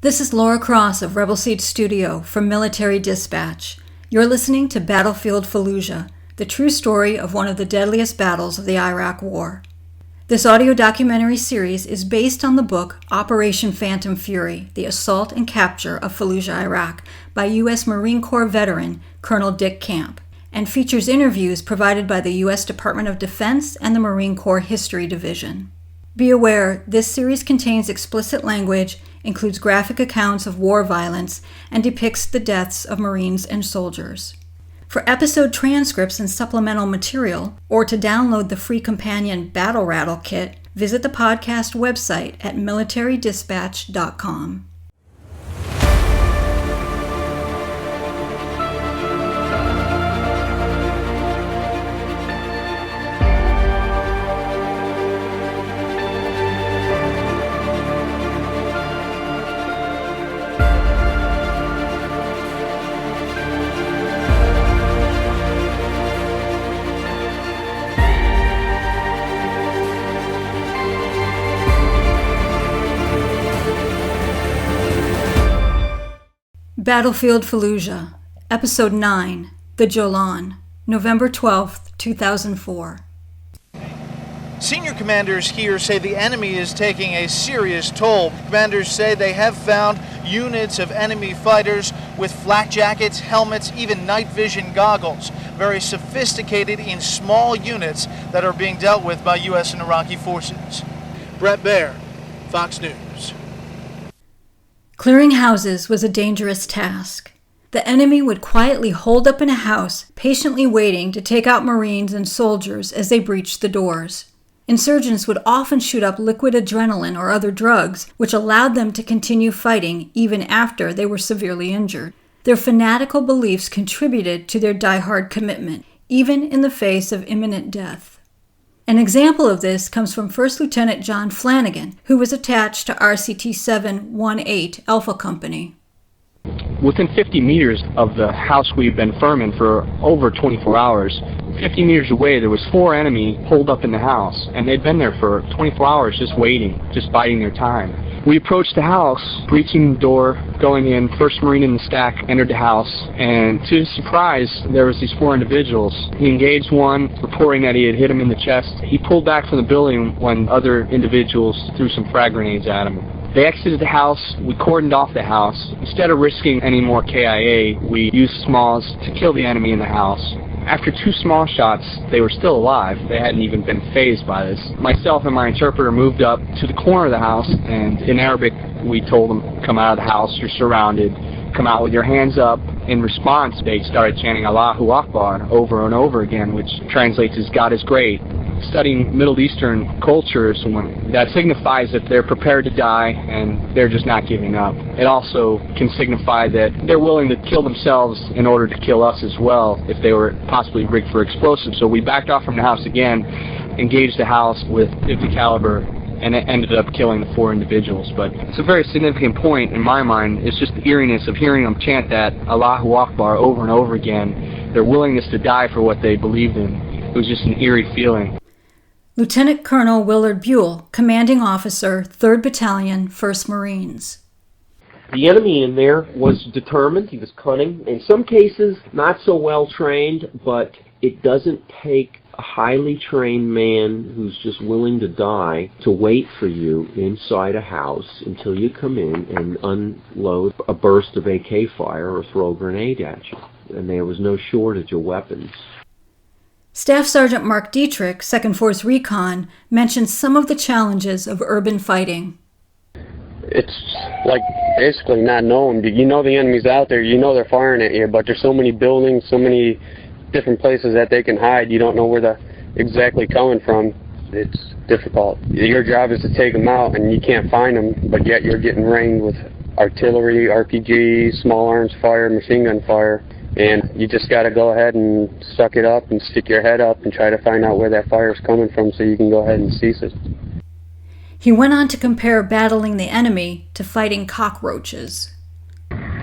This is Laura Cross of Rebel Seed Studio from Military Dispatch. You're listening to Battlefield Fallujah, the true story of one of the deadliest battles of the Iraq War. This audio documentary series is based on the book Operation Phantom Fury, The Assault and Capture of Fallujah, Iraq, by U.S. Marine Corps veteran Colonel Dick Camp, and features interviews provided by the U.S. Department of Defense and the Marine Corps History Division. Be aware, this series contains explicit language, includes graphic accounts of war violence, and depicts the deaths of Marines and soldiers. For episode transcripts and supplemental material, or to download the free companion Battle Rattle kit, visit the podcast website at militarydispatch.com. Battlefield Fallujah, Episode 9, The Jolan, November 12, 2004. Senior commanders here say the enemy is taking a serious toll. Commanders say they have found units of enemy fighters with flak jackets, helmets, even night vision goggles. Very sophisticated in small units that are being dealt with by U.S. and Iraqi forces. Brett Baer, Fox News. Clearing houses was a dangerous task. The enemy would quietly hold up in a house, patiently waiting to take out Marines and soldiers as they breached the doors. Insurgents would often shoot up liquid adrenaline or other drugs, which allowed them to continue fighting even after they were severely injured. Their fanatical beliefs contributed to their die-hard commitment, even in the face of imminent death. An example of this comes from First Lieutenant John Flanagan, who was attached to RCT 718 Alpha Company. Within 50 meters of the house we've been firming for over 24 hours, 50 meters away there was 4 enemy holed up in the house, and they'd been there for 24 hours just waiting, just biding their time. We approached the house, breaching the door, going in, first Marine in the stack entered the house, and to his surprise, there was these 4 individuals. He engaged one, reporting that he had hit him in the chest. He pulled back from the building when other individuals threw some frag grenades at him. They exited the house, we cordoned off the house. Instead of risking any more KIA, we used smalls to kill the enemy in the house. After 2 small shots, they were still alive. They hadn't even been phased by this. Myself and my interpreter moved up to the corner of the house, and in Arabic, we told them, come out of the house, you're surrounded, come out with your hands up. In response, they started chanting Allahu Akbar over and over again, which translates as God is great. Studying Middle Eastern cultures, that signifies that they're prepared to die and they're just not giving up. It also can signify that they're willing to kill themselves in order to kill us as well if they were possibly rigged for explosives. So we backed off from the house again, engaged the house with 50 caliber, and it ended up killing the 4 individuals. But it's a very significant point in my mind. It's just the eeriness of hearing them chant that Allahu Akbar over and over again, their willingness to die for what they believed in. It was just an eerie feeling. Lieutenant Colonel Willard Buell, Commanding Officer, 3rd Battalion, 1st Marines. The enemy in there was determined, he was cunning, in some cases not so well trained, but it doesn't take a highly trained man who's just willing to die to wait for you inside a house until you come in and unload a burst of AK fire or throw a grenade at you. And there was no shortage of weapons. Staff Sergeant Mark Dietrich, 2nd Force Recon, mentioned some of the challenges of urban fighting. It's like basically not knowing. You know the enemy's out there, you know they're firing at you, but there's so many buildings, so many different places that they can hide, you don't know where they're exactly coming from. It's difficult. Your job is to take them out and you can't find them, but yet you're getting rained with artillery, RPGs, small arms fire, machine gun fire. And you just got to go ahead and suck it up and stick your head up and try to find out where that fire is coming from so you can go ahead and cease it. He went on to compare battling the enemy to fighting cockroaches.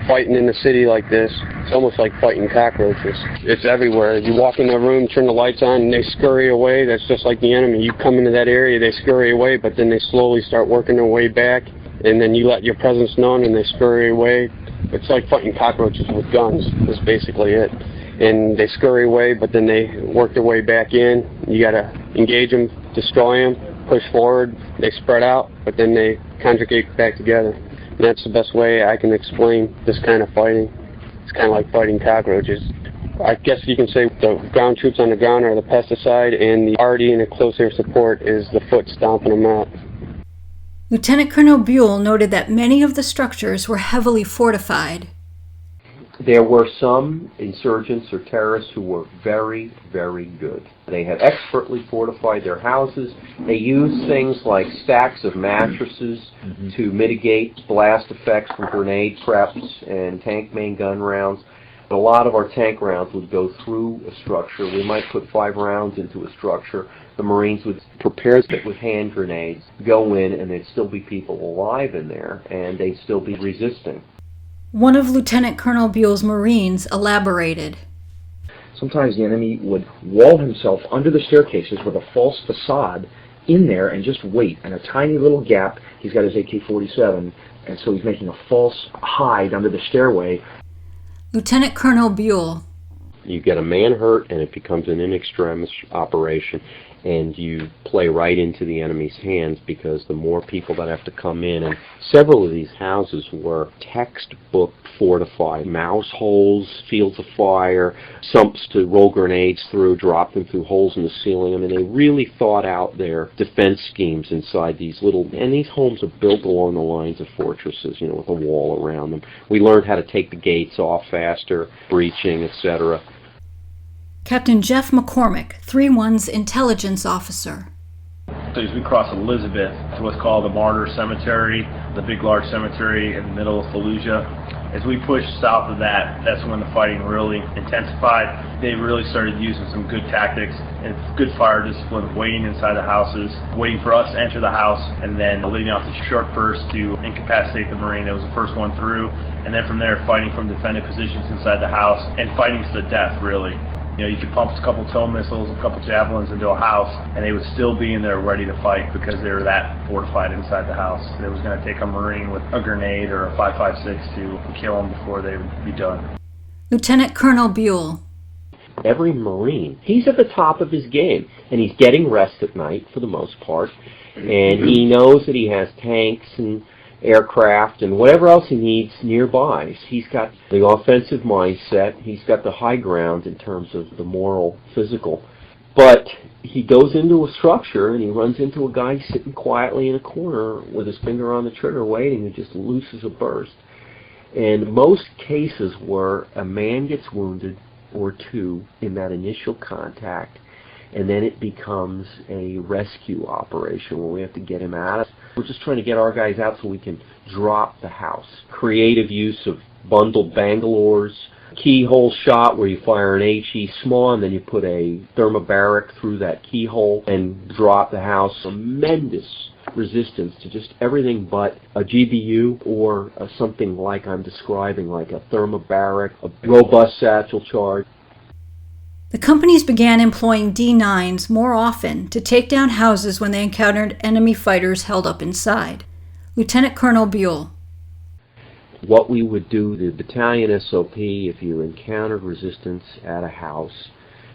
Fighting in a city like this, it's almost like fighting cockroaches. It's everywhere. You walk in a room, turn the lights on, and they scurry away. That's just like the enemy. You come into that area, they scurry away, but then they slowly start working their way back. and then you let your presence known and they scurry away. It's like fighting cockroaches with guns, is basically it. And they scurry away, but then they work their way back in. You gotta engage them, destroy them, push forward. They spread out, but then they congregate back together. And that's the best way I can explain this kind of fighting. It's kind of like fighting cockroaches. I guess you can say the ground troops on the ground are the pesticide, and the RD and the close air support is the foot stomping them out. Lieutenant Colonel Buell noted that many of the structures were heavily fortified. There were some insurgents or terrorists who were very, very good. They had expertly fortified their houses. They used things like stacks of mattresses to mitigate blast effects from grenade preps and tank main gun rounds. A lot of our tank rounds would go through a structure. We might put 5 rounds into a structure. The Marines would prepare it with hand grenades, go in, and there'd still be people alive in there, and they'd still be resisting. One of Lieutenant Colonel Buell's Marines elaborated. Sometimes the enemy would wall himself under the staircases with a false facade in there and just wait. In a tiny little gap, he's got his AK-47, and so he's making a false hide under the stairway. Lieutenant Colonel Buell. You get a man hurt and it becomes an in extremis operation, and you play right into the enemy's hands because the more people that have to come in, and several of these houses were textbook fortified. Mouse holes, fields of fire, sumps to roll grenades through, drop them through holes in the ceiling. I mean, they really thought out their defense schemes inside these little, and these homes are built along the lines of fortresses, you know, with a wall around them. We learned how to take the gates off faster, breaching, etc. Captain Jeff McCormick, 3-1's intelligence officer. So as we cross Elizabeth to what's called the Martyr Cemetery, the big large cemetery in the middle of Fallujah, as we pushed south of that, that's when the fighting really intensified. They really started using some good tactics and good fire discipline, waiting inside the houses, waiting for us to enter the house, and then leading off the short burst to incapacitate the Marine that was the first one through, and then from there fighting from defended positions inside the house and fighting to the death, really. You know, you could pump a couple tow missiles, a couple javelins into a house, and they would still be in there ready to fight because they were that fortified inside the house. It was going to take a Marine with a grenade or a 5.56 to kill them before they would be done. Lieutenant Colonel Buell. Every Marine, he's at the top of his game, and he's getting rest at night for the most part, and he knows that he has tanks and aircraft and whatever else he needs nearby. He's got the offensive mindset, he's got the high ground in terms of the moral, physical. But he goes into a structure and he runs into a guy sitting quietly in a corner with his finger on the trigger waiting and just looses a burst. And most cases where a man gets wounded or two in that initial contact, and then it becomes a rescue operation where we have to get him out. We're just trying to get our guys out so we can drop the house. Creative use of bundled Bangalores, keyhole shot where you fire an HE small and then you put a thermobaric through that keyhole and drop the house. Tremendous resistance to just everything but a GBU or something like I'm describing, like a thermobaric, a robust satchel charge. The companies began employing D9s more often to take down houses when they encountered enemy fighters held up inside. Lieutenant Colonel Buell. What we would do, the battalion SOP, if you encountered resistance at a house,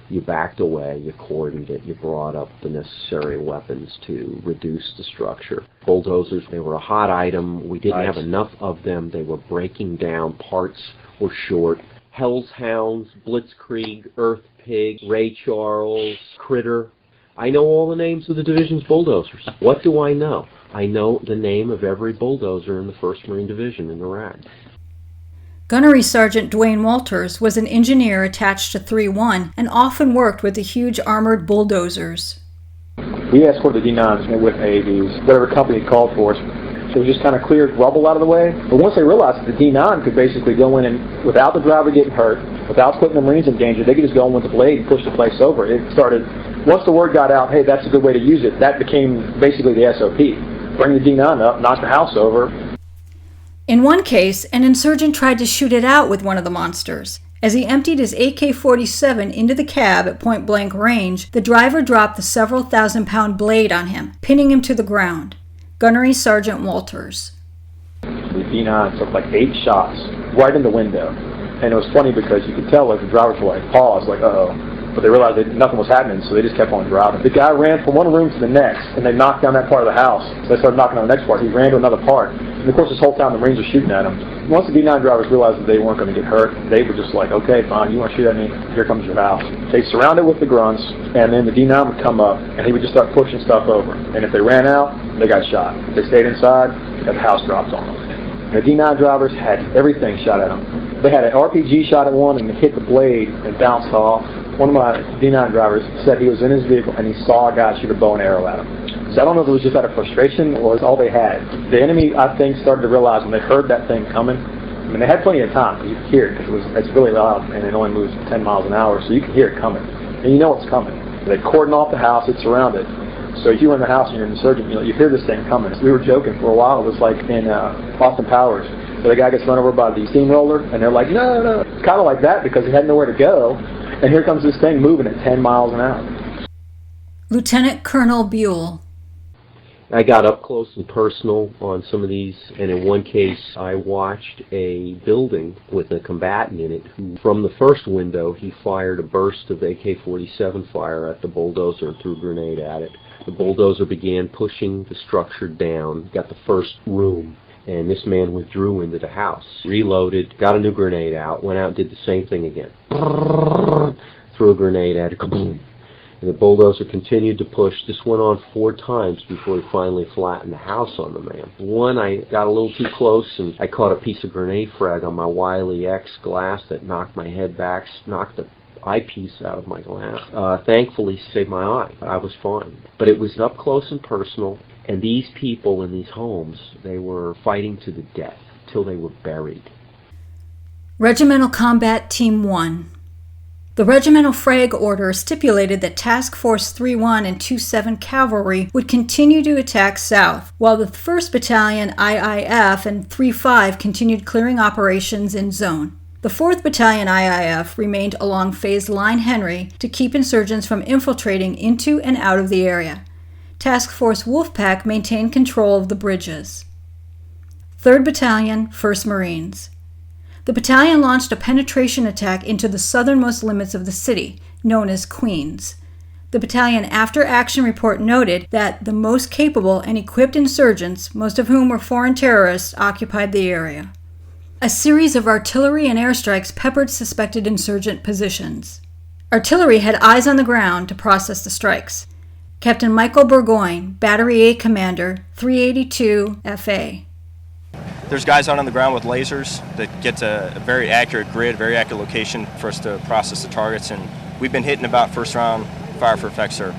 you backed away, you cordoned it, you brought up the necessary weapons to reduce the structure. Bulldozers, they were a hot item. We didn't have enough of them. They were breaking down. Parts were short. Hell's Hounds, Blitzkrieg, Earth Pig, Ray Charles, Critter. I know all the names of the division's bulldozers. What do I know? I know the name of every bulldozer in the 1st Marine Division in Iraq. Gunnery Sergeant Dwayne Walters was an engineer attached to 3-1 and often worked with the huge armored bulldozers. We escorted the D9s with AAVs, whatever company called for us. So we just kind of cleared rubble out of the way. But once they realized that the D9 could basically go in and, without the driver getting hurt, without putting the Marines in danger, they could just go in with the blade and push the place over. It started, once the word got out, hey, that's a good way to use it, that became basically the SOP. Bring the D9 up, knock the house over. In one case, an insurgent tried to shoot it out with one of the monsters. As he emptied his AK-47 into the cab at point-blank range, the driver dropped the several thousand-pound blade on him, pinning him to the ground. Gunnery Sergeant Walters. the D9 took like 8 shots right in the window. And it was funny because you could tell like the drivers were like paused, like uh-oh. But they realized that nothing was happening, so they just kept on driving. The guy ran from one room to the next, and they knocked down that part of the house. So they started knocking on the next part. He ran to another part. And of course, this whole time the Marines were shooting at him. Once the D9 drivers realized that they weren't going to get hurt, they were just like, okay, fine, you want to shoot at me? Here comes your house. They surrounded with the grunts, and then the D9 would come up, and he would just start pushing stuff over. And if they ran out, they got shot. If they stayed inside, the house dropped on them. And the D9 drivers had everything shot at them. They had an RPG shot at one, and it hit the blade and bounced off. One of my D9 drivers said he was in his vehicle and he saw a guy shoot a bow and arrow at him. So I don't know if it was just out of frustration or it was all they had. The enemy, I think, started to realize when they heard that thing coming, I mean, they had plenty of time. You could hear it because it's really loud and it only moves 10 miles an hour, so you can hear it coming. And you know it's coming. They cordon off the house, it's surrounded. So if you were in the house and you're an insurgent, you hear this thing coming. We were joking for a while. It was like in Austin Powers. So the guy gets run over by the steamroller and they're like, no. It's kind of like that because he had nowhere to go. And here comes this thing moving at 10 miles an hour. Lieutenant Colonel Buell. I got up close and personal on some of these, and in one case I watched a building with a combatant in it who, from the first window, he fired a burst of AK-47 fire at the bulldozer and threw a grenade at it. The bulldozer began pushing the structure down, got the first room, and this man withdrew into the house, reloaded, got a new grenade out, went out and did the same thing again. Threw a grenade at it, kaboom. And the bulldozer continued to push. This went on 4 times before he finally flattened the house on the man. One, I got a little too close and I caught a piece of grenade frag on my Wiley X glass that knocked my head back, knocked the eyepiece out of my glass. Thankfully saved my eye. I was fine. But it was up close and personal, and these people in these homes, they were fighting to the death till they were buried. Regimental Combat Team 1. The regimental frag order stipulated that Task Force 3-1 and 2-7 Cavalry would continue to attack south, while the 1st Battalion IIF and 3-5 continued clearing operations in zone. The 4th Battalion IIF remained along Phase Line Henry to keep insurgents from infiltrating into and out of the area. Task Force Wolfpack maintained control of the bridges. 3rd Battalion, 1st Marines. The battalion launched a penetration attack into the southernmost limits of the city, known as Queens. The battalion after-action report noted that the most capable and equipped insurgents, most of whom were foreign terrorists, occupied the area. A series of artillery and airstrikes peppered suspected insurgent positions. Artillery had eyes on the ground to process the strikes. Captain Michael Burgoyne, Battery A Commander, 382 FA. There's guys out on the ground with lasers that get a very accurate grid, very accurate location for us to process the targets, and we've been hitting about first round fire for effect, sir.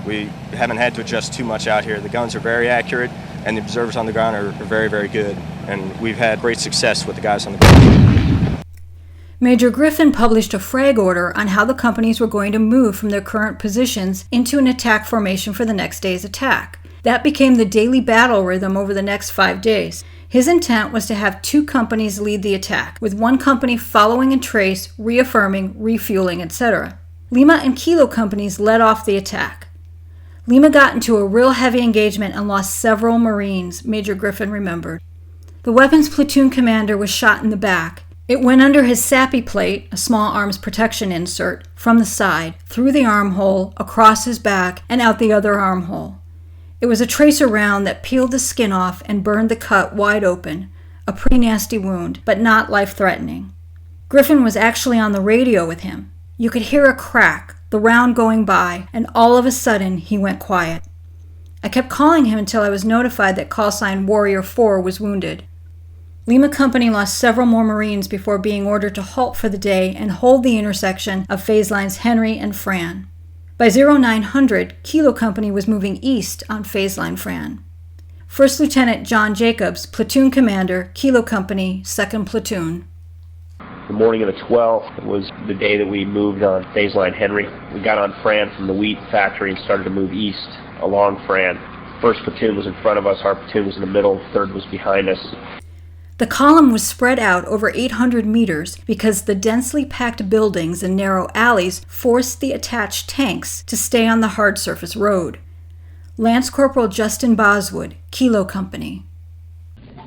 We haven't had to adjust too much out here. The guns are very accurate, and the observers on the ground are very, very good, and we've had great success with the guys on the ground. Major Griffin published a frag order on how the companies were going to move from their current positions into an attack formation for the next day's attack. That became the daily battle rhythm over the next 5 days. His intent was to have 2 companies lead the attack, with 1 company following in trace, reaffirming, refueling, etc. Lima and Kilo companies led off the attack. Lima got into a real heavy engagement and lost several Marines, Major Griffin remembered. The weapons platoon commander was shot in the back. It went under his SAPI plate, a small arms protection insert, from the side, through the armhole, across his back, and out the other armhole. It was a tracer round that peeled the skin off and burned the cut wide open, a pretty nasty wound, but not life-threatening. Griffin was actually on the radio with him. You could hear a crack, the round going by, and all of a sudden he went quiet. I kept calling him until I was notified that call sign Warrior 4 was wounded. Lima Company lost several more Marines before being ordered to halt for the day and hold the intersection of phase lines Henry and Fran. By 0900, Kilo Company was moving east on phase line Fran. First Lieutenant John Jacobs, Platoon Commander, Kilo Company, 2nd Platoon. The morning of the 12th was the day that we moved on phase line Henry. We got on Fran from the wheat factory and started to move east along Fran. First platoon was in front of us, our platoon was in the middle, third was behind us. The column was spread out over 800 meters because the densely packed buildings and narrow alleys forced the attached tanks to stay on the hard surface road. Lance Corporal Justin Boswood, Kilo Company.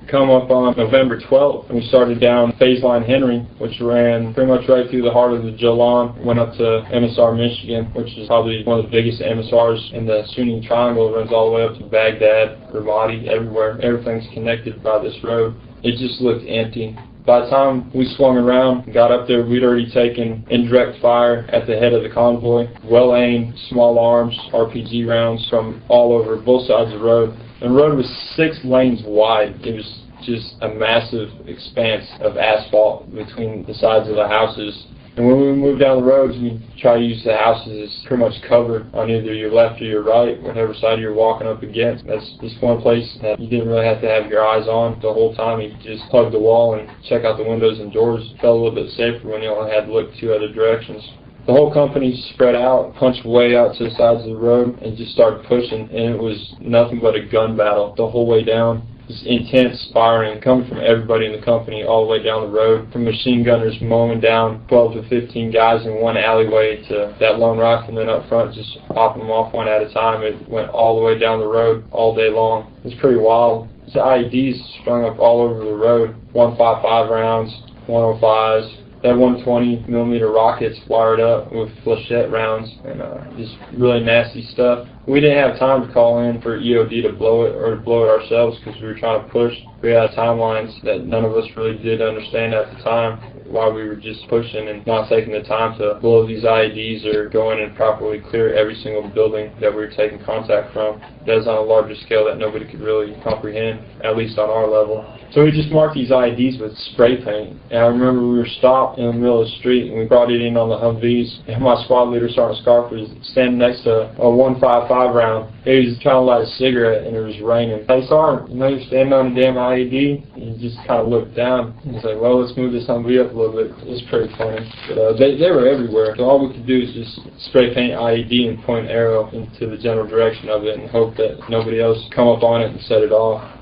come up on November 12th, and we started down phase line Henry, which ran pretty much right through the heart of the Jolan, went up to MSR Michigan, which is probably one of the biggest MSRs in the Sunni Triangle. It runs all the way up to Baghdad, Ramadi, everywhere. Everything's connected by this road. It just looked empty. By the time we swung around and got up there, we'd already taken indirect fire at the head of the convoy, well-aimed, small arms, RPG rounds from all over both sides of the road. The road was 6 lanes wide. It was just a massive expanse of asphalt between the sides of the houses. And when we moved down the roads, we try to use the houses as pretty much cover on either your left or your right, whatever side you're walking up against. That's just one place that you didn't really have to have your eyes on the whole time. You just hug the wall and check out the windows and doors. It felt a little bit safer when you only had to look 2 other directions. The whole company spread out, punched way out to the sides of the road, and just started pushing, and it was nothing but a gun battle the whole way down. This intense firing coming from everybody in the company all the way down the road, from machine gunners mowing down 12 to 15 guys in one alleyway to that lone rifleman up front just popping them off one at a time. It went all the way down the road all day long. It was pretty wild. The IEDs sprung up all over the road, 155 rounds, 105s. That 120 millimeter rockets fired up with flechette rounds and just really nasty stuff. We didn't have time to call in for EOD to blow it or to blow it ourselves because we were trying to push. We had timelines that none of us really did understand at the time, why we were just pushing and not taking the time to blow these IEDs or go in and properly clear every single building that we were taking contact from. That was on a larger scale that nobody could really comprehend, at least on our level. So we just marked these IEDs with spray paint. And I remember we were stopped in the middle of the street and we brought it in on the Humvees. And my squad leader, Sergeant Scarf, was standing next to a 155 round. He was trying to light a cigarette and it was raining. Hey, Sergeant, you're standing on a damn IED? And he just kind of looked down. He's like, well, let's move this Humvee up a little bit. It was pretty funny. But they were everywhere. So all we could do is just spray paint IED and point an arrow into the general direction of it and hope that nobody else come up on it and set it off.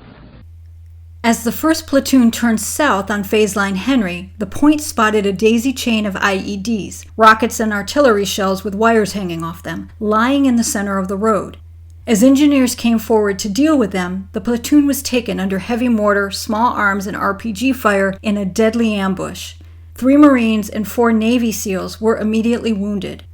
As the 1st platoon turned south on phase line Henry, the point spotted a daisy chain of IEDs, rockets and artillery shells with wires hanging off them, lying in the center of the road. As engineers came forward to deal with them, the platoon was taken under heavy mortar, small arms, and RPG fire in a deadly ambush. 3 Marines and 4 Navy SEALs were immediately wounded.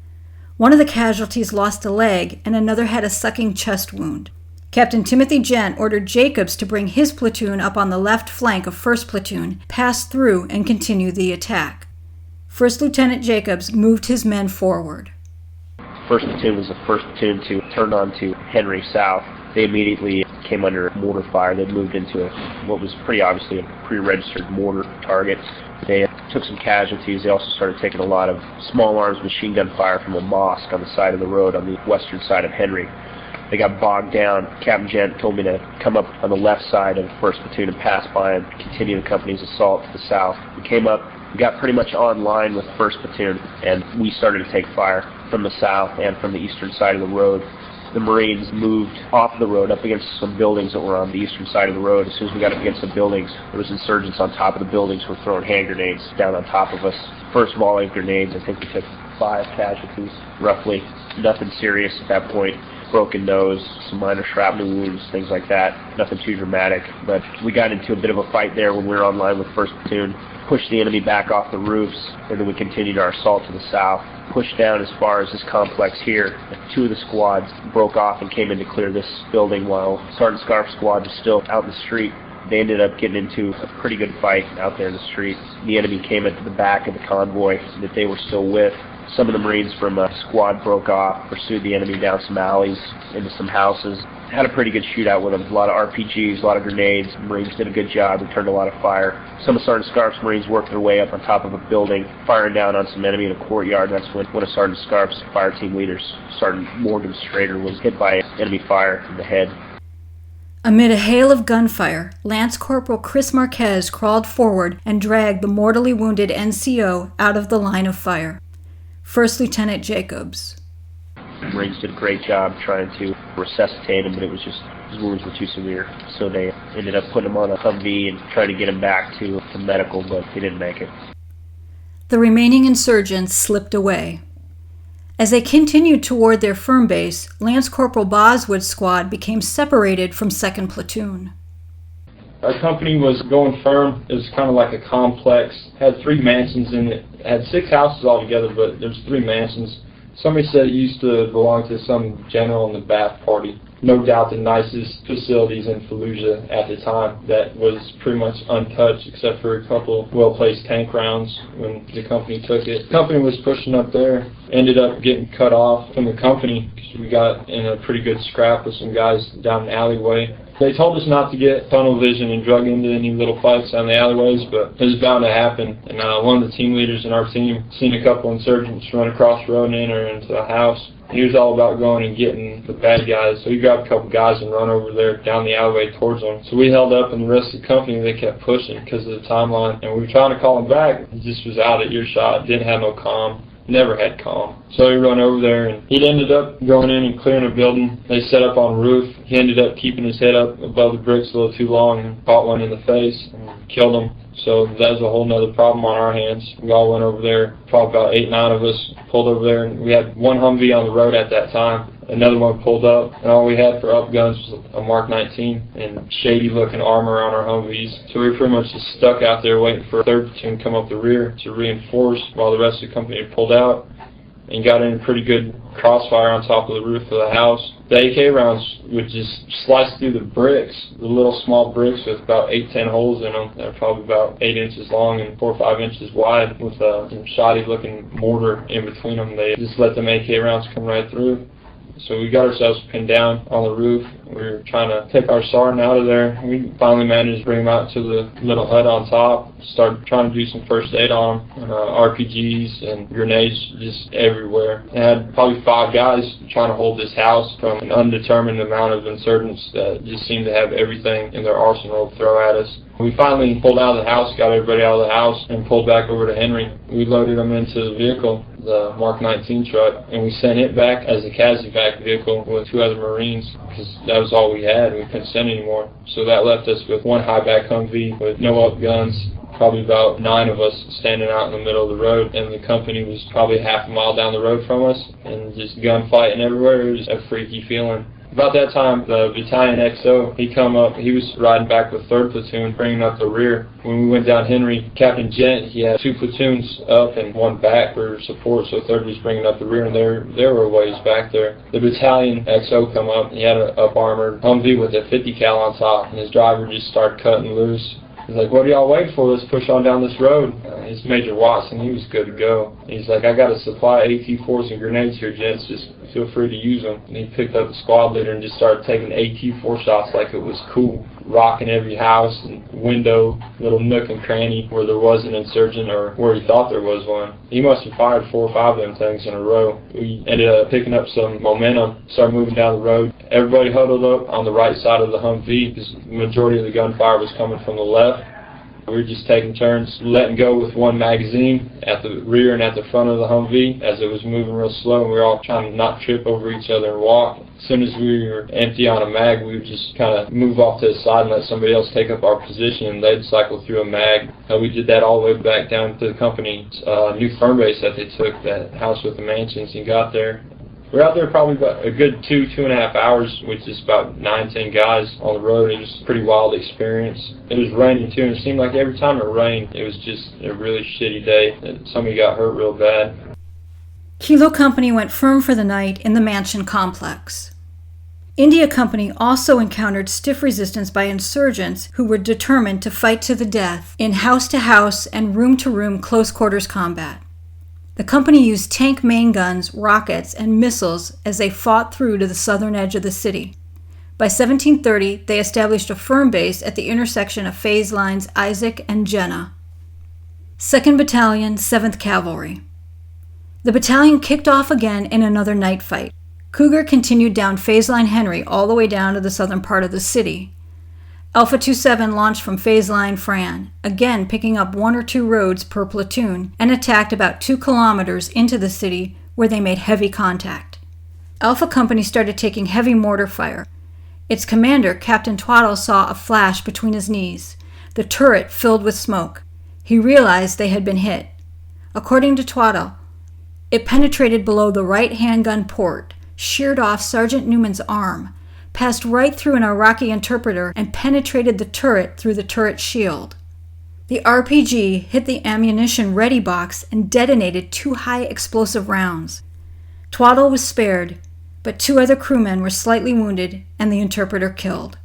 One of the casualties lost a leg, and another had a sucking chest wound. Captain Timothy Gent ordered Jacobs to bring his platoon up on the left flank of 1st Platoon, pass through, and continue the attack. 1st Lieutenant Jacobs moved his men forward. 1st Platoon was the first platoon to turn on to Henry South. They immediately came under mortar fire. They moved into what was pretty obviously a pre-registered mortar target. They took some casualties. They also started taking a lot of small arms machine gun fire from a mosque on the side of the road on the western side of Henry. They got bogged down. Captain Gent told me to come up on the left side of the 1st Platoon and pass by and continue the company's assault to the south. We came up, we got pretty much on line with 1st Platoon, and we started to take fire from the south and from the eastern side of the road. The Marines moved off the road up against some buildings that were on the eastern side of the road. As soon as we got up against the buildings, there was insurgents on top of the buildings who were throwing hand grenades down on top of us. First volley of grenades, I think we took 5 casualties, roughly. Nothing serious at that point. Broken nose, some minor shrapnel wounds, things like that. Nothing too dramatic, but we got into a bit of a fight there when we were on line with 1st Platoon. Pushed the enemy back off the roofs, and then we continued our assault to the south. Pushed down as far as this complex here. 2 of the squads broke off and came in to clear this building while Sergeant Scarf's squad was still out in the street. They ended up getting into a pretty good fight out there in the street. The enemy came into the back of the convoy that they were still with. Some of the Marines from a squad broke off, pursued the enemy down some alleys, into some houses. Had a pretty good shootout with them. A lot of RPGs, a lot of grenades. The Marines did a good job, returned a lot of fire. Some of Sergeant Scarf's Marines worked their way up on top of a building, firing down on some enemy in a courtyard. That's when one of Sergeant Scarf's fire team leaders, Sergeant Morgan Strader, was hit by enemy fire in the head. Amid a hail of gunfire, Lance Corporal Chris Marquez crawled forward and dragged the mortally wounded NCO out of the line of fire. 1st Lieutenant Jacobs. The Marines did a great job trying to resuscitate him, but it was just, his wounds were too severe. So they ended up putting him on a Humvee and trying to get him back to medical, but he didn't make it. The remaining insurgents slipped away. As they continued toward their firm base, Lance Corporal Boswood's squad became separated from 2nd Platoon. Our company was going firm. It was kind of like a complex. Had 3 mansions in it. It had 6 houses altogether, but there's 3 mansions. Somebody said it used to belong to some general in the Ba'ath Party. No doubt the nicest facilities in Fallujah at the time that was pretty much untouched except for a couple well-placed tank rounds when the company took it. The company was pushing up there, ended up getting cut off from the company because we got in a pretty good scrap with some guys down the alleyway. They told us not to get tunnel vision and drug into any little fights down the alleyways, but it was bound to happen. And one of the team leaders in our team seen a couple insurgents run across the road and enter into a house. He was all about going and getting the bad guys, so he grabbed a couple guys and run over there down the alleyway towards them. So we held up, and the rest of the company, they kept pushing because of the timeline. And we were trying to call him back. He just was out of earshot, didn't have no comm. Never had comm. So he run over there, and he ended up going in and clearing a building. They set up on a roof. He ended up keeping his head up above the bricks a little too long and caught one in the face and killed him. So that was a whole nother problem on our hands. We all went over there, probably about 8, 9 of us pulled over there, and we had one Humvee on the road at that time. Another one pulled up, and all we had for up guns was a Mark 19 and shady-looking armor on our Humvees. So we were pretty much just stuck out there waiting for a 3rd platoon to come up the rear to reinforce while the rest of the company had pulled out and got in a pretty good crossfire on top of the roof of the house. The AK rounds would just slice through the bricks, the little small bricks with about 8, 10 holes in them. They're probably about 8 inches long and 4 or 5 inches wide with some shoddy-looking mortar in between them. They just let them AK rounds come right through. So we got ourselves pinned down on the roof. We were trying to take our sergeant out of there. We finally managed to bring him out to the little hut on top. Started trying to do some first aid on him. And, RPGs and grenades just everywhere. I had probably 5 guys trying to hold this house from an undetermined amount of insurgents that just seemed to have everything in their arsenal to throw at us. We finally pulled out of the house, got everybody out of the house, and pulled back over to Henry. We loaded them into the vehicle, the Mark 19 truck, and we sent it back as a CASEVAC vehicle with 2 other Marines because that was all we had. We couldn't send anymore. So that left us with 1 high-back Humvee with no up guns, probably about 9 of us standing out in the middle of the road, and the company was probably half a mile down the road from us, and just gunfighting everywhere. It was a freaky feeling. About that time, the Battalion XO, he come up, he was riding back with 3rd platoon, bringing up the rear. When we went down Henry, Captain Gent, he had 2 platoons up and 1 back for support, so 3rd was bringing up the rear, and there were ways back there. The Battalion XO come up, and he had an up-armored Humvee with a 50 cal on top, and his driver just started cutting loose. He's like, what are y'all waiting for? Let's push on down this road. It's Major Watson. He was good to go. He's like, I got a supply of AT-4s and grenades here, gents. Just feel free to use them. And he picked up the squad leader and just started taking AT-4 shots like it was cool. Rocking every house and window, little nook and cranny where there was an insurgent or where he thought there was one. He must have fired 4 or 5 of them things in a row. We ended up picking up some momentum, started moving down the road. Everybody huddled up on the right side of the Humvee because the majority of the gunfire was coming from the left. We were just taking turns letting go with 1 magazine at the rear and at the front of the Humvee as it was moving real slow, and we were all trying to not trip over each other and walk. As soon as we were empty on a mag, we would just kind of move off to the side and let somebody else take up our position, and they'd cycle through a mag. We did that all the way back down to the company's new firm base that they took, that house with the mansions, and got there. We were out there probably about a good 2.5 hours with just about 9, 10 guys on the road. It was a pretty wild experience. It was raining too, and it seemed like every time it rained, it was just a really shitty day. Somebody got hurt real bad. Kilo Company went firm for the night in the mansion complex. India Company also encountered stiff resistance by insurgents who were determined to fight to the death in house-to-house and room-to-room close-quarters combat. The company used tank main guns, rockets, and missiles as they fought through to the southern edge of the city. By 1730, they established a firm base at the intersection of phase lines Isaac and Jenna. 2nd Battalion, 7th Cavalry. The battalion kicked off again in another night fight. Cougar continued down phase line Henry all the way down to the southern part of the city. Alpha 27 launched from phase line Fran, again picking up 1 or 2 roads per platoon, and attacked about 2 kilometers into the city where they made heavy contact. Alpha Company started taking heavy mortar fire. Its commander, Captain Twaddle, saw a flash between his knees, the turret filled with smoke. He realized they had been hit. According to Twaddle, it penetrated below the right handgun port, sheared off Sergeant Newman's arm, passed right through an Iraqi interpreter and penetrated the turret through the turret shield. The RPG hit the ammunition ready box and detonated 2 high explosive rounds. Twaddle was spared, but 2 other crewmen were slightly wounded and the interpreter killed.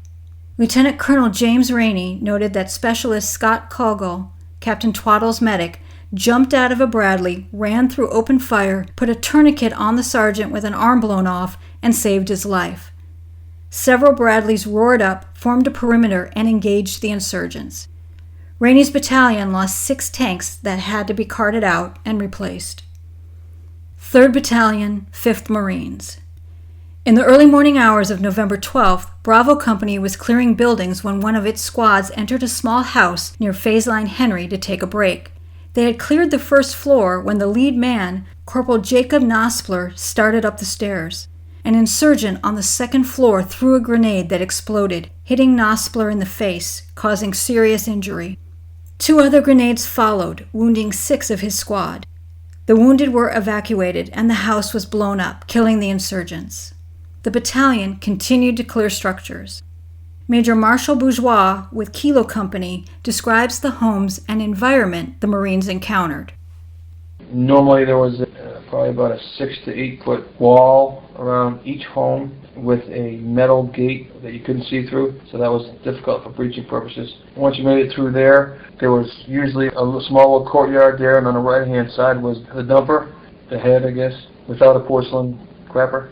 Lieutenant Colonel James Rainey noted that Specialist Scott Coggle, Captain Twaddle's medic, jumped out of a Bradley, ran through open fire, put a tourniquet on the sergeant with an arm blown off, and saved his life. Several Bradleys roared up, formed a perimeter, and engaged the insurgents. Rainey's battalion lost 6 tanks that had to be carted out and replaced. 3rd Battalion, 5th Marines. In the early morning hours of November 12th, Bravo Company was clearing buildings when one of its squads entered a small house near Phase Line Henry to take a break. They had cleared the first floor when the lead man, Corporal Jacob Nospler, started up the stairs. An insurgent on the 2nd floor threw a grenade that exploded, hitting Nospler in the face, causing serious injury. 2 other grenades followed, wounding 6 of his squad. The wounded were evacuated and the house was blown up, killing the insurgents. The battalion continued to clear structures. Major Marshal Bourgeois with Kilo Company describes the homes and environment the Marines encountered. Normally there was probably about a 6 to 8 foot wall around each home with a metal gate that you couldn't see through, so that was difficult for breaching purposes. Once you made it through there was usually a small little courtyard there, and on the right hand side was the dumper, the head I guess, without a porcelain crapper.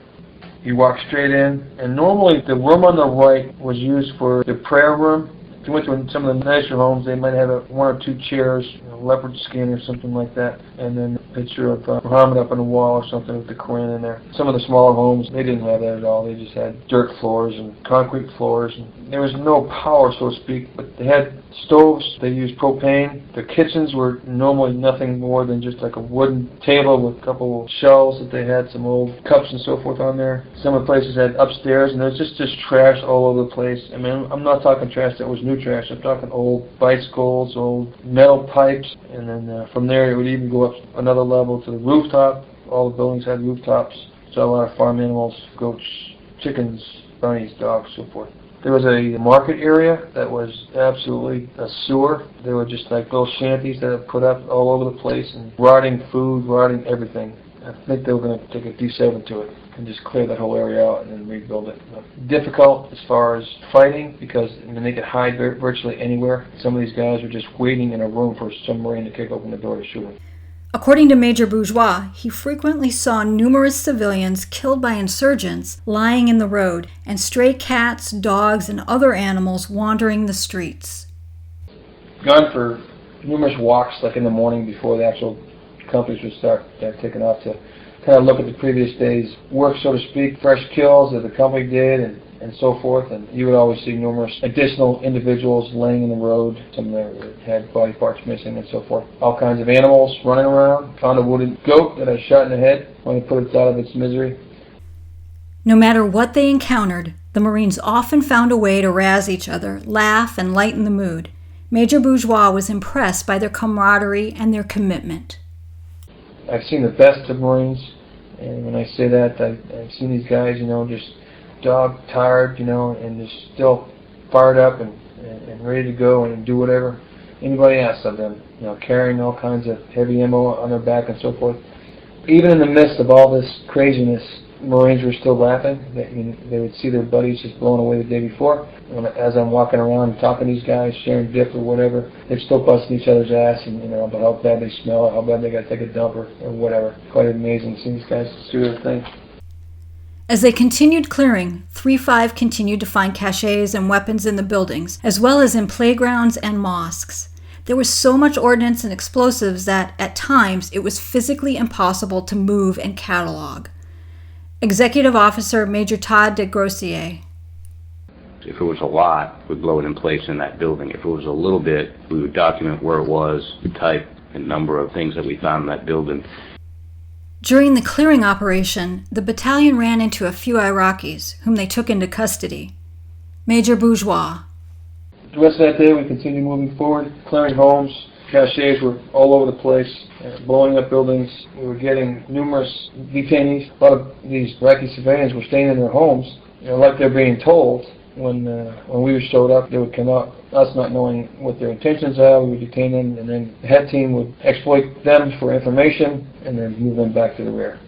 You walk straight in, and normally the room on the right was used for the prayer room. If you went to some of the nicer homes, they might have 1 or 2 chairs, leopard skin or something like that, and then a picture of Muhammad up on the wall or something with the Quran in there. Some of the smaller homes, they didn't have that at all. They just had dirt floors and concrete floors. And there was no power, so to speak, but they had stoves. They used propane. The kitchens were normally nothing more than just like a wooden table with a couple of shelves that they had some old cups and so forth on there. Some of the places had upstairs, and there was just trash all over the place. I mean, I'm not talking trash that was new trash. I'm talking old bicycles, old metal pipes, and then from there it would even go up another level to the rooftop. All the buildings had rooftops. So a lot of farm animals, goats, chickens, bunnies, dogs, so forth. There was a market area that was absolutely a sewer. There were just like little shanties that were put up all over the place, and rotting food, rotting everything. I think they were going to take a D7 to it and just clear that whole area out and then rebuild it. Difficult as far as fighting, because they could hide virtually anywhere. Some of these guys were just waiting in a room for some Marine to kick open the door to shoot them. According to Major Bourgeois, he frequently saw numerous civilians killed by insurgents lying in the road, and stray cats, dogs, and other animals wandering the streets. Gone for numerous walks, like in the morning before the actual companies would start taking off, to kind of look at the previous day's work, so to speak, fresh kills that the company did, and so forth. And you would always see numerous additional individuals laying in the road, some that had body parts missing and so forth. All kinds of animals running around. Found a wounded goat that I shot in the head when I put it out of its misery. No matter what they encountered, the Marines often found a way to razz each other, laugh, and lighten the mood. Major Bourgeois was impressed by their camaraderie and their commitment. I've seen the best of Marines, and when I say that, I've seen these guys, just dog-tired, and just still fired up and ready to go and do whatever anybody asks of them, carrying all kinds of heavy ammo on their back and so forth. Even in the midst of all this craziness, Marines were still laughing. They would see their buddies just blown away the day before. And as I'm walking around and talking to these guys, sharing dip or whatever, they're still busting each other's ass and about how bad they smell or how bad they got to take a dump or whatever. Quite amazing to see these guys do their thing. As they continued clearing, 3-5 continued to find caches and weapons in the buildings, as well as in playgrounds and mosques. There was so much ordnance and explosives that, at times, it was physically impossible to move and catalog. Executive Officer Major Todd de Grossier. If it was a lot, we'd blow it in place in that building. If it was a little bit, we would document where it was, the type and number of things that we found in that building. During the clearing operation, the battalion ran into a few Iraqis, whom they took into custody. Major Bourgeois. The rest of that day, we continued moving forward, clearing homes. Caches were all over the place, blowing up buildings. We were getting numerous detainees. A lot of these Iraqi civilians were staying in their homes, like they're being told. When we showed up, they would come up, us not knowing what their intentions are, we would detain them, and then the head team would exploit them for information and then move them back to the rear.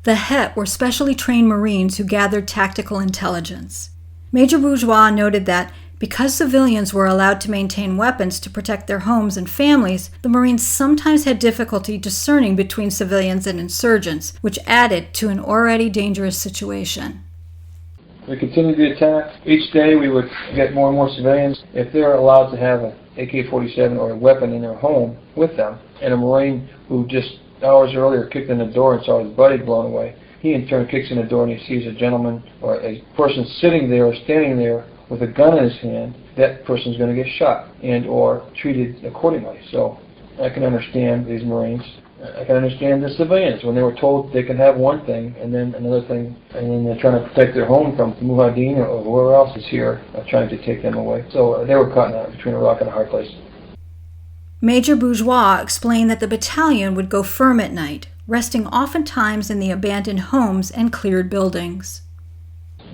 The Het were specially trained Marines who gathered tactical intelligence. Major Bourgeois noted that because civilians were allowed to maintain weapons to protect their homes and families, the Marines sometimes had difficulty discerning between civilians and insurgents, which added to an already dangerous situation. We continued the attack. Each day we would get more and more civilians. If they're allowed to have an AK-47 or a weapon in their home with them, and a Marine who just hours earlier kicked in the door and saw his buddy blown away, he in turn kicks in the door and he sees a gentleman or a person sitting there or standing there with a gun in his hand, that person's going to get shot and or treated accordingly. So I can understand these Marines. I can understand the civilians when they were told they can have one thing and then another thing, and then they're trying to protect their home from Mujahideen or whoever else is here trying to take them away. So they were caught between a rock and a hard place. Major Bourgeois explained that the battalion would go firm at night, resting oftentimes in the abandoned homes and cleared buildings.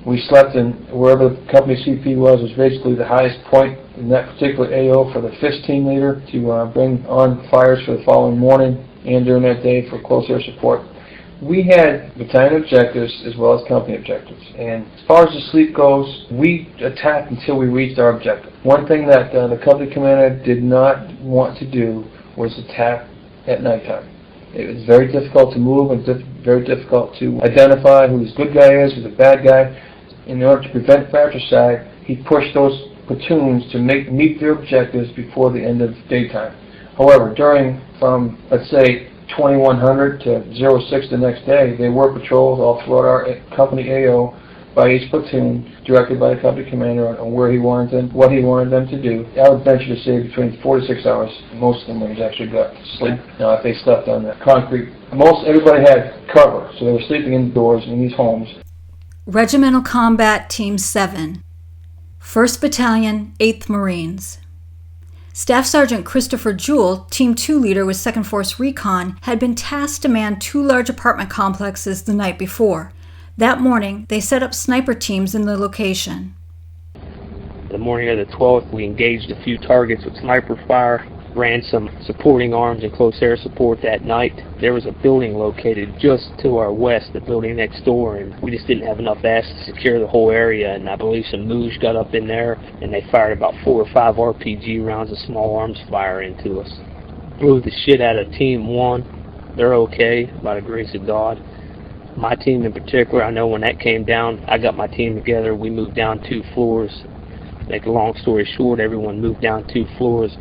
We slept in wherever the company CP was basically the highest point in that particular AO for the 5th team leader to bring on fires for the following morning and during that day for close air support. We had battalion objectives as well as company objectives, and as far as the sleep goes, we attacked until we reached our objective. One thing that the company commander did not want to do was attack at nighttime. It was very difficult to move and very difficult to identify who this good guy is, who the bad guy. In order to prevent fratricide, he pushed those platoons to meet their objectives before the end of daytime. However, from let's say 2100 to 06 the next day, they were patrols all throughout our company AO by each platoon, directed by the company commander on where he wanted them, what he wanted them to do. I would venture to say between 4 to 6 hours, most of them actually got sleep. Now, if they slept on the concrete, everybody had cover, so they were sleeping indoors in these homes. Regimental Combat Team 7, 1st Battalion, 8th Marines. Staff Sergeant Christopher Jewell, Team 2 leader with 2nd Force Recon, had been tasked to man 2 large apartment complexes the night before. That morning, they set up sniper teams in the location. The morning of the 12th, we engaged a few targets with sniper fire, ran some supporting arms and close air support that night. There was a building located just to our west, the building next door, and we just didn't have enough ass to secure the whole area, and I believe some Mooj got up in there, and they fired about 4 or 5 RPG rounds of small arms fire into us. Blew the shit out of Team 1. They're okay, by the grace of God. My team in particular, I know when that came down, I got my team together, we moved down 2 floors. Make a long story short, everyone moved down 2 floors.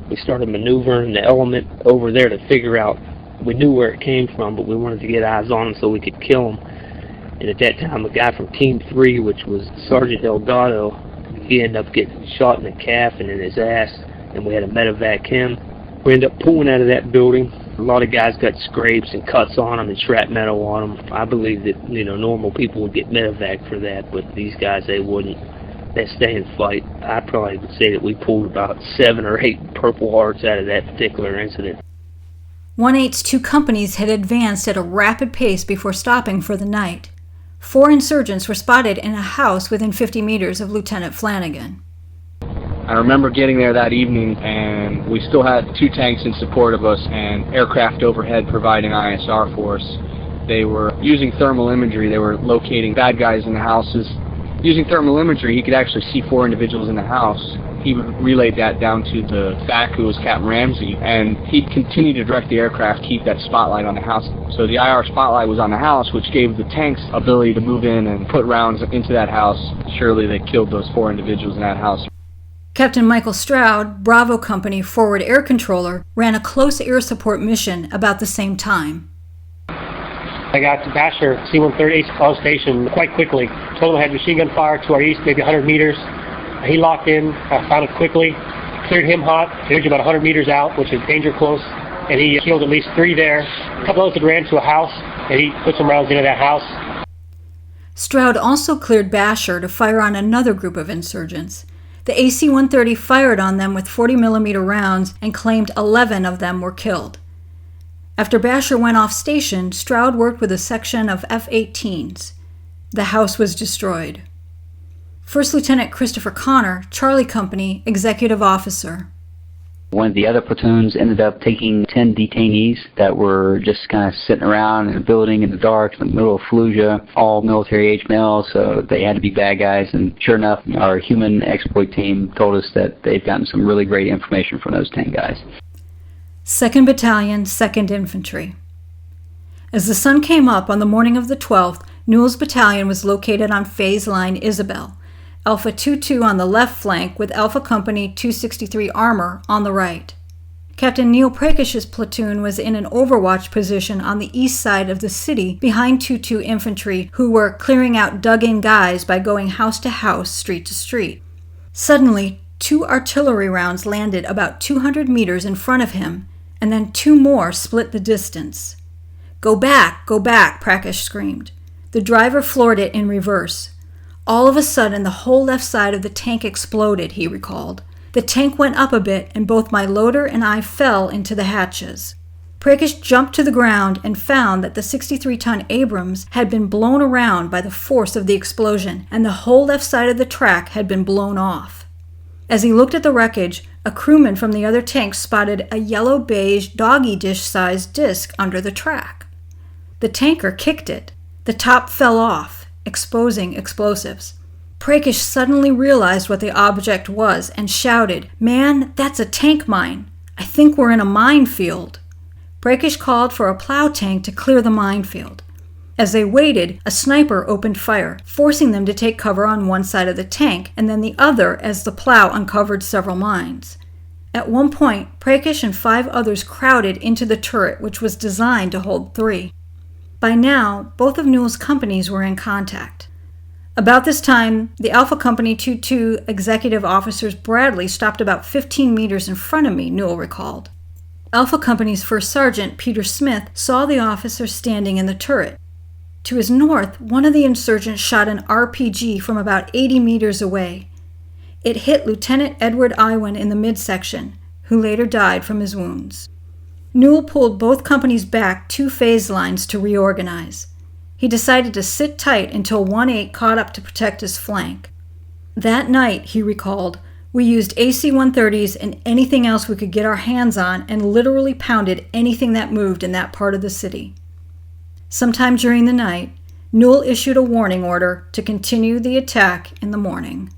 We started maneuvering the element over there to figure out, we knew where it came from, but we wanted to get eyes on him so we could kill him. And at that time, a guy from Team 3, which was Sergeant Delgado, he ended up getting shot in the calf and in his ass, and we had to medevac him. We ended up pulling out of that building. A lot of guys got scrapes and cuts on them and shrapnel on them. I believe that, normal people would get medevac for that, but these guys, they wouldn't. They stay and fight. I probably would say that we pulled about 7 or 8 Purple Hearts out of that particular incident. 1/8's 2 companies had advanced at a rapid pace before stopping for the night. 4 insurgents were spotted in a house within 50 meters of Lieutenant Flanagan. I remember getting there that evening, and we still had 2 tanks in support of us and aircraft overhead providing ISR for us. They were using thermal imagery. They were locating bad guys in the houses. Using thermal imagery, he could actually see 4 individuals in the house. He would relay that down to the FAC, who was Captain Ramsey, and he'd continue to direct the aircraft, keep that spotlight on the house. So the IR spotlight was on the house, which gave the tanks ability to move in and put rounds into that house. Surely they killed those 4 individuals in that house. Captain Michael Stroud, Bravo Company Forward Air Controller, ran a close air support mission about the same time. I got to Basher, C-130 on station quite quickly. Told him I had machine gun fire to our east, maybe 100 meters. He locked in, I found it quickly, cleared him hot, cleared about 100 meters out, which is danger close, and he killed at least 3 there. A couple others had ran to a house, and he put some rounds into that house. Stroud also cleared Basher to fire on another group of insurgents. The AC-130 fired on them with 40mm rounds and claimed 11 of them were killed. After Basher went off station, Stroud worked with a section of F-18s. The house was destroyed. First Lieutenant Christopher Connor, Charlie Company, Executive Officer. One of the other platoons ended up taking 10 detainees that were just kind of sitting around in a building in the dark in the middle of Fallujah, all military-age males, so they had to be bad guys. And sure enough, our human exploit team told us that they've gotten some really great information from those 10 guys. 2nd Battalion, 2nd Infantry. As the sun came up on the morning of the 12th, Newell's battalion was located on phase line Isabel, Alpha 22 on the left flank with Alpha Company 263 Armor on the right. Captain Neil Prakish's platoon was in an overwatch position on the east side of the city behind 22 Infantry, who were clearing out dug-in guys by going house to house, street to street. Suddenly, 2 artillery rounds landed about 200 meters in front of him, and then 2 more split the distance. Go back, Prakish screamed. The driver floored it in reverse. All of a sudden, the whole left side of the tank exploded, he recalled. The tank went up a bit, and both my loader and I fell into the hatches. Prakish jumped to the ground and found that the 63-ton Abrams had been blown around by the force of the explosion, and the whole left side of the track had been blown off. As he looked at the wreckage, a crewman from the other tank spotted a yellow-beige doggy dish-sized disc under the track. The tanker kicked it. The top fell off, exposing explosives. Prakish suddenly realized what the object was and shouted, "Man, that's a tank mine. I think we're in a minefield." Prakish called for a plow tank to clear the minefield. As they waited, a sniper opened fire, forcing them to take cover on one side of the tank and then the other as the plow uncovered several mines. At one point, Prakish and 5 others crowded into the turret, which was designed to hold 3. By now, both of Newell's companies were in contact. About this time, the Alpha Company 22 Executive Officer's Bradley stopped about 15 meters in front of me, Newell recalled. Alpha Company's First Sergeant Peter Smith saw the officer standing in the turret. To his north, one of the insurgents shot an RPG from about 80 meters away. It hit Lieutenant Edward Iwan in the midsection, who later died from his wounds. Newell pulled both companies back 2 phase lines to reorganize. He decided to sit tight until 1-8 caught up to protect his flank. That night, he recalled, we used AC-130s and anything else we could get our hands on and literally pounded anything that moved in that part of the city. Sometime during the night, Newell issued a warning order to continue the attack in the morning.